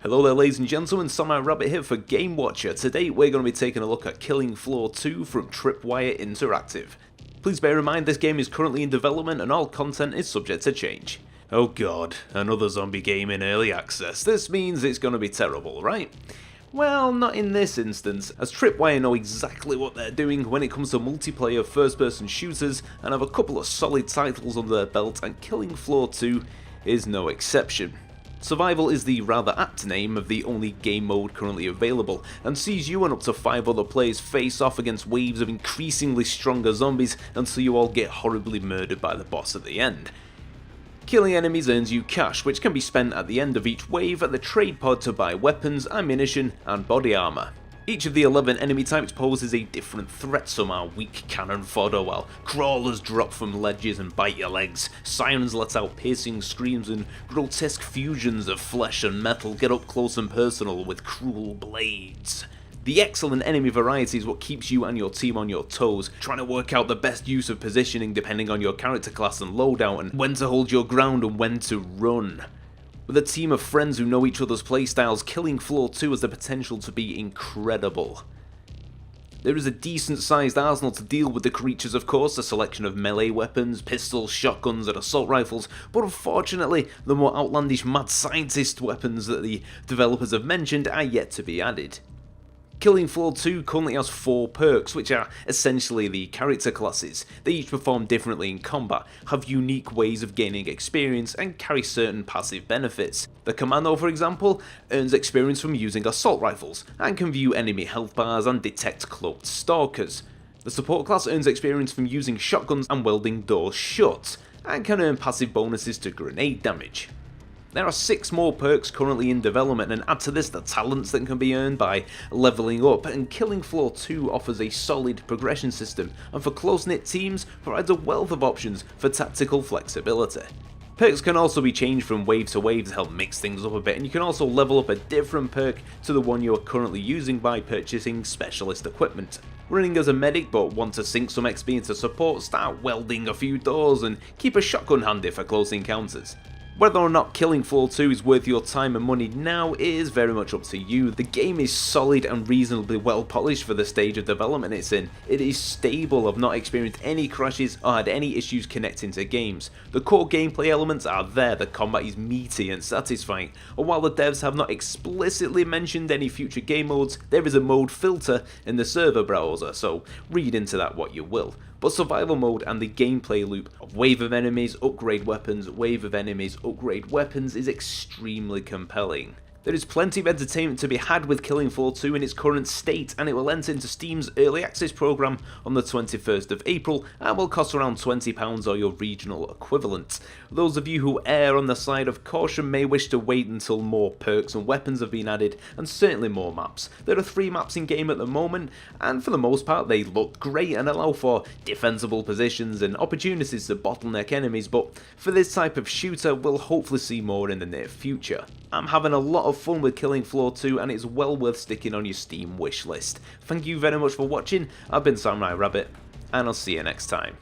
Hello there ladies and gentlemen, Samurai Rabbit here for GameWatcher. Today we're going to be taking a look at Killing Floor 2 from Tripwire Interactive. Please bear in mind this game is currently in development and all content is subject to change. Oh god, another zombie game in early access. This means it's going to be terrible, right? Well, not in this instance, as Tripwire know exactly what they're doing when it comes to multiplayer first-person shooters and have a couple of solid titles under their belt, and Killing Floor 2 is no exception. Survival is the rather apt name of the only game mode currently available, and sees you and up to 5 other players face off against waves of increasingly stronger zombies until you all get horribly murdered by the boss at the end. Killing enemies earns you cash, which can be spent at the end of each wave at the trade pod to buy weapons, ammunition, and body armor. Each of the 11 enemy types poses a different threat. Some are weak cannon fodder, while crawlers drop from ledges and bite your legs, sirens let out piercing screams, and grotesque fusions of flesh and metal get up close and personal with cruel blades. The excellent enemy variety is what keeps you and your team on your toes, trying to work out the best use of positioning depending on your character class and loadout, and when to hold your ground and when to run. With a team of friends who know each other's playstyles, Killing Floor 2 has the potential to be incredible. There is a decent sized arsenal to deal with the creatures, of course, a selection of melee weapons, pistols, shotguns and assault rifles, but unfortunately the more outlandish mad scientist weapons that the developers have mentioned are yet to be added. Killing Floor 2 currently has 4 perks, which are essentially the character classes. They each perform differently in combat, have unique ways of gaining experience, and carry certain passive benefits. The Commando, for example, earns experience from using assault rifles, and can view enemy health bars and detect cloaked stalkers. The Support class earns experience from using shotguns and welding doors shut, and can earn passive bonuses to grenade damage. There are 6 more perks currently in development, and add to this the talents that can be earned by leveling up, and Killing Floor 2 offers a solid progression system, and for close-knit teams provides a wealth of options for tactical flexibility. Perks can also be changed from wave to wave to help mix things up a bit, and you can also level up a different perk to the one you are currently using by purchasing specialist equipment. Running as a medic but want to sink some XP into support, start welding a few doors and keep a shotgun handy for close encounters. Whether or not Killing Floor 2 is worth your time and money now is very much up to you. The game is solid and reasonably well polished for the stage of development it's in. It is stable, I've not experienced any crashes or had any issues connecting to games. The core gameplay elements are there, the combat is meaty and satisfying, and while the devs have not explicitly mentioned any future game modes, there is a mode filter in the server browser, so read into that what you will. But survival mode and the gameplay loop of wave of enemies, upgrade weapons, wave of enemies, upgrade weapons is extremely compelling. There is plenty of entertainment to be had with Killing Floor 2 in its current state, and it will enter into Steam's Early Access program on the 21st of April and will cost around £20 or your regional equivalent. Those of you who err on the side of caution may wish to wait until more perks and weapons have been added, and certainly more maps. There are 3 maps in game at the moment, and for the most part they look great and allow for defensible positions and opportunities to bottleneck enemies, but for this type of shooter we'll hopefully see more in the near future. I'm having a lot of fun with Killing Floor 2 and it's well worth sticking on your Steam wishlist. Thank you very much for watching, I've been Samurai Rabbit, and I'll see you next time.